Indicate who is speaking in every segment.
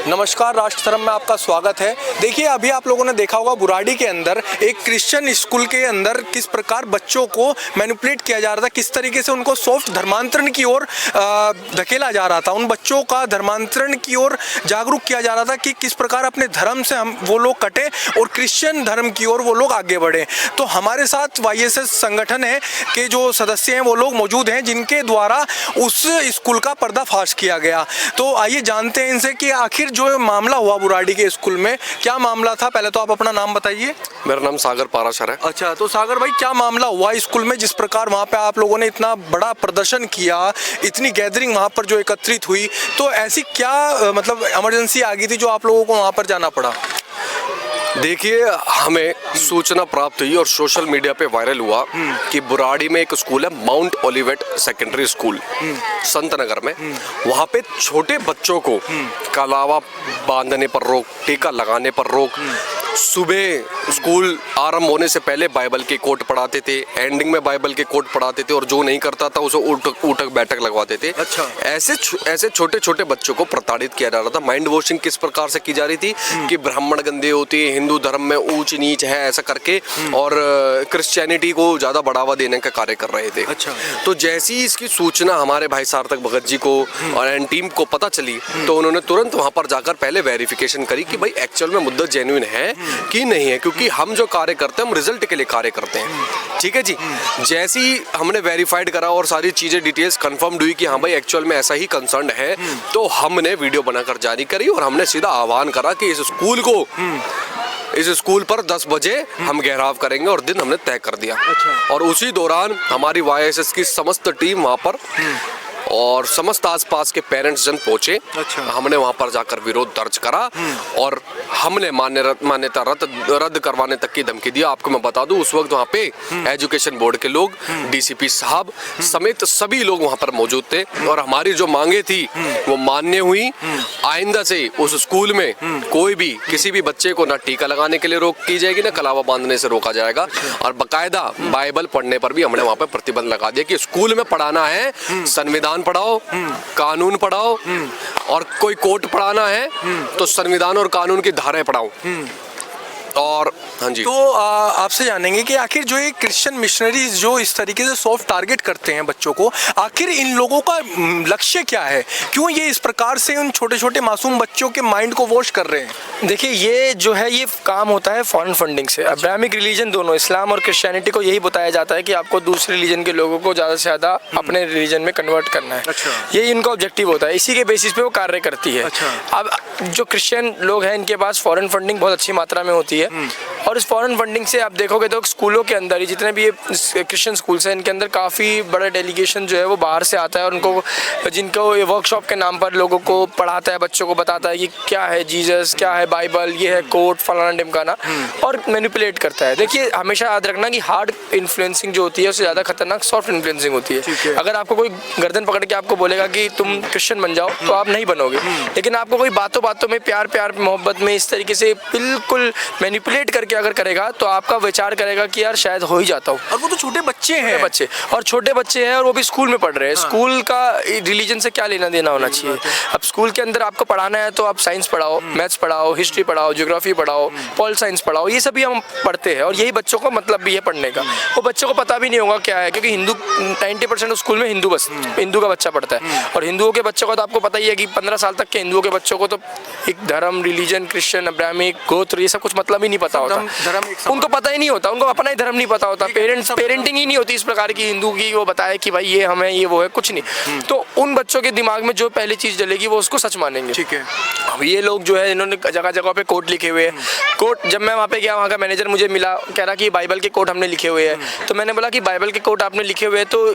Speaker 1: नमस्कार, राष्ट्र धर्म में आपका स्वागत है। देखिए, अभी आप लोगों ने देखा होगा बुराड़ी के अंदर एक क्रिश्चियन स्कूल के अंदर किस प्रकार बच्चों को मैनिपुलेट किया जा रहा था, किस तरीके से उनको सॉफ्ट धर्मांतरण की ओर धकेला जा रहा था। उन बच्चों का धर्मांतरण की ओर जागरूक किया जा रहा था कि किस प्रकार अपने धर्म से वो लोग कटे और क्रिश्चियन धर्म की ओर वो लोग आगे बढ़े। तो हमारे साथ YSS संगठन है के जो सदस्य हैं वो लोग मौजूद हैं, जिनके द्वारा उस स्कूल का पर्दाफाश किया गया। तो आइए जानते हैं इनसे कि आखिर जो मामला हुआ बुराड़ी के स्कूल में क्या मामला था। पहले तो आप अपना नाम बताइए।
Speaker 2: मेरा नाम सागर पाराशर है।
Speaker 1: अच्छा, तो सागर भाई, क्या मामला हुआ स्कूल में जिस प्रकार वहाँ पे आप लोगों ने इतना बड़ा प्रदर्शन किया, इतनी गैदरिंग वहाँ पर जो एकत्रित हुई, तो ऐसी क्या मतलब इमरजेंसी आ गई थी जो आप लोगों को वहाँ पर जाना पड़ा?
Speaker 2: देखिए, हमें सूचना प्राप्त हुई और सोशल मीडिया पे वायरल हुआ कि बुराड़ी में एक स्कूल है, mount ओलिवेट secondary school, Sant Nagar में। वहाँ पे छोटे बच्चों को कलावा बांधने पर रोक, टीका लगाने पर रोक, सुबह स्कूल आरंभ होने से पहले बाइबल के कोट पढ़ाते थे, एंडिंग में बाइबल के कोट पढ़ाते थे और जो नहीं करता था उसे उठक बैठक लगवाते थे।
Speaker 1: अच्छा।
Speaker 2: ऐसे छोटे छोटे बच्चों को प्रताड़ित किया जा रहा था। माइंड वॉशिंग किस प्रकार से की जा रही थी कि ब्राह्मण गंदे होते हैं, हिंदू धर्म में ऊंच नीच है, ऐसा करके, और क्रिश्चियनिटी को ज्यादा बढ़ावा देने का कार्य कर रहे थे।
Speaker 1: अच्छा।
Speaker 2: तो जैसी इसकी सूचना हमारे भाई सार्थक भगत जी को और एन टीम को पता चली, तो उन्होंने तुरंत वहां पर जाकर पहले वेरिफिकेशन करी कि भाई एक्चुअल में मुद्दा जेन्युइन है कि नहीं है, क्योंकि हम जो कार्य करते हैं हम रिजल्ट के लिए कार्य करते हैं। ठीक है जी। जैसे ही हमने वेरीफाइड करा और सारी चीजें डिटेल्स कंफर्म्ड हुई कि हाँ भाई एक्चुअल में ऐसा ही कंसर्न है, तो हमने वीडियो बनाकर जारी करी और हमने सीधा आह्वान करा कि इस स्कूल पर 10 बजे हम घेराव करेंगे और दिन हमने तय कर दिया।
Speaker 1: अच्छा।
Speaker 2: और उसी दौरान हमारी YSS की समस्त टीम वहां पर और समस्त आसपास के पेरेंट्स जन पहुंचे।
Speaker 1: अच्छा।
Speaker 2: हमने वहां पर जाकर विरोध दर्ज करा और हमने मान्यता रद्द करवाने तक की धमकी दिया। आपको मैं बता दूं, उस वक्त वहां पे एजुकेशन बोर्ड के लोग, DCP साहब समेत सभी लोग वहां पर मौजूद थे और हमारी जो मांगे थी वो मान्य हुई। आइंदा से उस स्कूल में कोई भी किसी भी बच्चे को ना टीका लगाने के लिए रोक की जाएगी, ना कलावा बांधने से रोका जाएगा। और बकायदा बाइबल पढ़ने पर भी हमने वहां पर प्रतिबंध लगा दिया कि स्कूल में पढ़ाना है संविधान पढ़ाओ, कानून पढ़ाओ, और कोई कोर्ट पढ़ाना है तो संविधान और कानून की धाराएं पढ़ाओ। और हाँ जी,
Speaker 1: तो आपसे जानेंगे कि आखिर जो ये क्रिश्चियन मिशनरीज जो इस तरीके से सॉफ्ट टारगेट करते हैं बच्चों को, आखिर इन लोगों का लक्ष्य क्या है? क्यों ये इस प्रकार से उन छोटे छोटे मासूम बच्चों के माइंड को वॉश कर रहे हैं?
Speaker 3: देखिए, ये जो है ये काम होता है फॉरेन फंडिंग से। अब्राहमिक रिलीजन दोनों, इस्लाम और क्रिश्चियनिटी को यही बताया जाता है कि आपको दूसरे रिलीजन के लोगों को ज़्यादा से ज़्यादा अपने रिलीजन में कन्वर्ट करना है।
Speaker 1: अच्छा।
Speaker 3: यही इनका ऑब्जेक्टिव होता है, इसी के बेसिस पे वो कार्य करती है।
Speaker 1: अच्छा।
Speaker 3: अब जो क्रिश्चियन लोग हैं इनके पास फॉरेन फंडिंग बहुत अच्छी मात्रा में होती है और इस फॉरेन फंडिंग से आप देखोगे तो स्कूलों के अंदर ही जितने भी ये क्रिश्चियन स्कूल्स हैं इनके अंदर काफ़ी बड़ा डेलीगेशन जो है वो बाहर से आता है और उनको जिनको ये वर्कशॉप के नाम पर लोगों को पढ़ाता है, बच्चों को बताता है कि क्या है जीसस, क्या है बाइबल, ये है कोट, फलाना ढिमकाना, और मैनिपुलेट करता है। देखिए, हमेशा याद रखना कि हार्ड इन्फ्लुएंसिंग जो होती है उससे ज़्यादा खतरनाक सॉफ्ट इन्फ्लुएंसिंग होती है। अगर आपको कोई गर्दन पकड़ के आपको बोलेगा कि तुम क्रिश्चियन बन जाओ तो आप नहीं बनोगे, लेकिन आपको कोई बातों बातों में प्यार मोहब्बत में इस तरीके से बिल्कुल मैनिपुलेट करके अगर करेगा तो आपका विचार करेगा कि यार शायद हो ही जाता हूँ।
Speaker 1: और वो तो छोटे बच्चे हैं,
Speaker 3: छोटे बच्चे हैं और वो भी स्कूल में पढ़ रहे हैं। स्कूल का रिलीजन से क्या लेना देना होना चाहिए? अब स्कूल के अंदर आपको पढ़ाना है तो आप साइंस पढ़ाओ, मैथ्स पढ़ाओ, हिस्ट्री पढ़ाओ, ज्योग्राफी पढ़ाओ, पॉल साइंस पढ़ाओ, ये सभी हम पढ़ते हैं और यही बच्चों को मतलब भी है पढ़ने का। वो बच्चों को पता भी नहीं होगा क्या है, क्योंकि हिंदू 90% स्कूल में हिंदू का बच्चा पढ़ता है और हिंदुओं के बच्चों का तो आपको पता ही है कि 15 साल तक के हिंदुओं के बच्चों को तो एक धर्म, रिलीजन, क्रिश्चियन, अब्राहमिक, गोत्र, ये सब कुछ मतलब ही नहीं पता होता। उनको पता ही नहीं होता, उनको अपना ही धर्म नहीं पता होता, पेरेंटिंग ही नहीं होती इस प्रकार की हिंदू की, वो बताए कि भाई ये हमें, ये वो है, कुछ नहीं। तो उन बच्चों के दिमाग में जो पहली चीज डलेगी वो उसको सच मानेंगे।
Speaker 1: ठीक है।
Speaker 3: अब ये लोग जो है इन्होंने जगह जगह पे कोट लिखे हुए हैं। कोट जब मैं वहाँ पे गया, वहाँ का मैनेजर मुझे मिला, कह रहा कि बाइबल के कोट हमने लिखे हुए हैं। तो मैंने बोला कि बाइबल के कोट आपने लिखे हुए हैं तो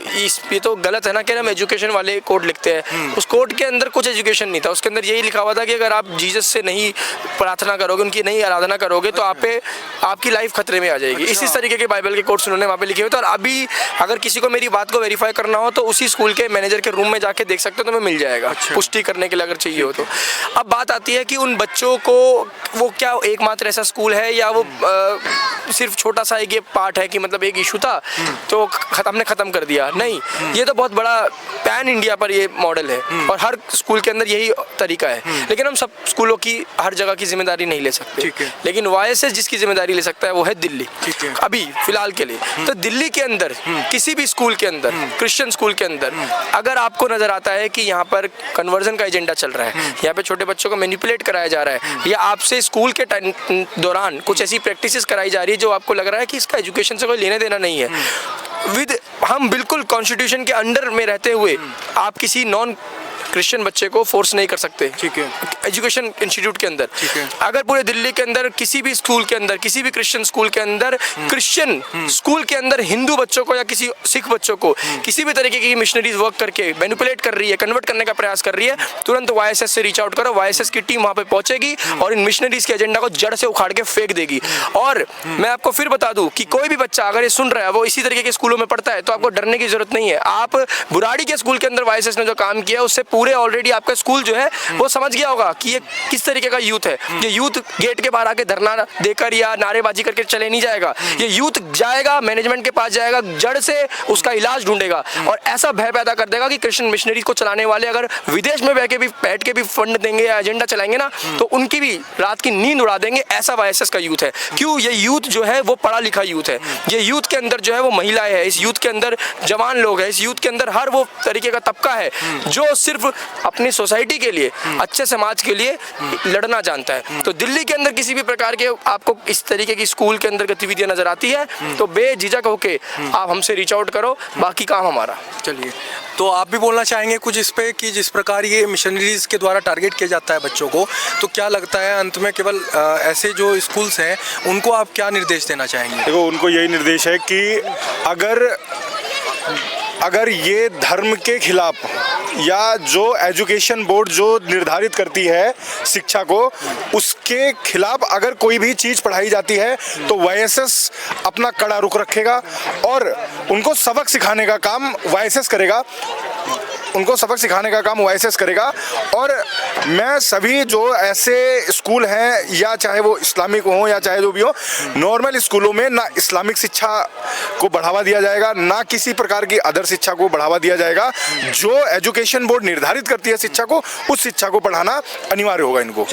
Speaker 3: ये तो गलत है ना, कि हम एजुकेशन वाले कोट लिखते हैं। उस कोट के अंदर कुछ एजुकेशन नहीं था, उसके अंदर यही लिखा हुआ था कि अगर आप जीसस से नहीं प्रार्थना करोगे, उनकी नहीं आराधना करोगे तो आपकी लाइफ खतरे में आ जाएगी। इसी तरीके के बाइबल के कोट्स उन्होंने वहाँ पे लिखे हुए थे। और अभी अगर किसी को मेरी बात को वेरीफाई करना हो तो उसी स्कूल के मैनेजर के रूम में जाके देख सकते हो, तो मैं मिल जाएगा पुष्टि करने के लिए अगर चाहिए हो तो। अब बात आती है कि उन बच्चों को वो क्या एकमात्र ऐसा स्कूल है या वो सिर्फ छोटा सा एक ये पार्ट है कि मतलब एक इशू था तो हमने खत्म कर दिया, नहीं, ये तो बहुत बड़ा पैन इंडिया पर ये मॉडल है और हर स्कूल के अंदर यही तरीका है। लेकिन हम सब स्कूलों की हर जगह की जिम्मेदारी नहीं ले सकते,
Speaker 1: ठीक है।
Speaker 3: लेकिन YSS जिसकी जिम्मेदारी ले सकता है वो है दिल्ली,
Speaker 1: ठीक है।
Speaker 3: अभी फिलहाल के लिए। तो दिल्ली के अंदर किसी भी स्कूल के अंदर, क्रिश्चियन स्कूल के अंदर अगर आपको नजर आता है कि यहाँ पर कन्वर्जन का एजेंडा चल रहा है, यहाँ पे छोटे बच्चों को मैनिपुलेट कराया जा रहा है, या आपसे स्कूल के दौरान कुछ ऐसी प्रैक्टिसेस कराई जा रही है जो आपको लग रहा है कि इसका एजुकेशन से कोई लेने देना नहीं है, हम बिल्कुल कॉन्स्टिट्यूशन के अंडर में रहते हुए आप किसी नॉन क्रिश्चियन बच्चे को फोर्स नहीं कर सकते,
Speaker 1: ठीक है,
Speaker 3: एजुकेशन इंस्टीट्यूट के अंदर।
Speaker 1: ठीक है।
Speaker 3: अगर पूरे दिल्ली के अंदर किसी भी स्कूल के अंदर, किसी भी क्रिश्चियन स्कूल के अंदर, क्रिश्चियन स्कूल के अंदर हिंदू बच्चों को या किसी सिख बच्चों को किसी भी तरीके की मिशनरीज वर्क करके मैनिपुलेट कर रही है, कन्वर्ट करने का प्रयास कर रही है, तुरंत YSS से रीच आउट करो, YSS की टीम वहां पे पहुंचेगी और इन मिशनरीज के एजेंडा को जड़ से उखाड़ के फेंक देगी। और मैं आपको फिर बता दूं कि कोई भी बच्चा अगर ये सुन रहा है वो इसी तरीके के स्कूलों में पढ़ता है तो आपको डरने की जरूरत नहीं है। आप बुराड़ी के स्कूल के अंदर YSS ने जो काम किया उससे पूरे ऑलरेडी आपका स्कूल जो है वो समझ गया होगा कि ये किस तरीके का यूथ है। ये यूथ गेट के बाहर आके धरना देकर या नारेबाजी करके चले नहीं जाएगा, ये यूथ जाएगा मैनेजमेंट के पास, जाएगा जड़ से उसका इलाज ढूंढेगा और ऐसा भय पैदा कर देगा कि क्रिश्चियन मिशनरीज को चलाने वाले अगर विदेश में बैठ के भी फंड देंगे या एजेंडा चलाएंगे ना तो उनकी भी रात की नींद उड़ा देंगे। ऐसा YSS का यूथ है। क्यों? ये यूथ जो है वो पढ़ा लिखा यूथ है, ये यूथ के अंदर जो है वो महिलाएं है, इस यूथ के अंदर जवान लोग हैं, इस यूथ के अंदर हर वो तरीके का तबका है जो सिर्फ अपनी सोसाइटी के लिए, अच्छे समाज के लिए लड़ना जानता है। तो दिल्ली के अंदर किसी भी प्रकार के आपको इस तरीके की स्कूल के अंदर गतिविधियां नजर आती है तो बेझिझक होके आप हमसे रीच आउट करो, बाकी काम हमारा।
Speaker 1: चलिए, तो आप भी बोलना चाहेंगे कुछ इस पे कि जिस प्रकार ये मिशनरीज के द्वारा टारगेट किया जाता है बच्चों को, तो क्या लगता है अंत में केवल ऐसे जो स्कूल्स हैं उनको आप क्या निर्देश देना चाहेंगे?
Speaker 4: देखो, उनको यही निर्देश है कि अगर ये धर्म के खिलाफ या जो एजुकेशन बोर्ड जो निर्धारित करती है शिक्षा को, उसके खिलाफ अगर कोई भी चीज़ पढ़ाई जाती है तो YSS अपना कड़ा रुख रखेगा और उनको सबक सिखाने का काम YSS करेगा, और मैं सभी जो ऐसे स्कूल हैं या चाहे वो इस्लामिक हो या चाहे जो भी हो, नॉर्मल स्कूलों में ना इस्लामिक शिक्षा को बढ़ावा दिया जाएगा, ना किसी प्रकार की अदर शिक्षा को बढ़ावा दिया जाएगा। जो एजुकेशन बोर्ड निर्धारित करती है शिक्षा को, उस शिक्षा को पढ़ाना अनिवार्य होगा इनको।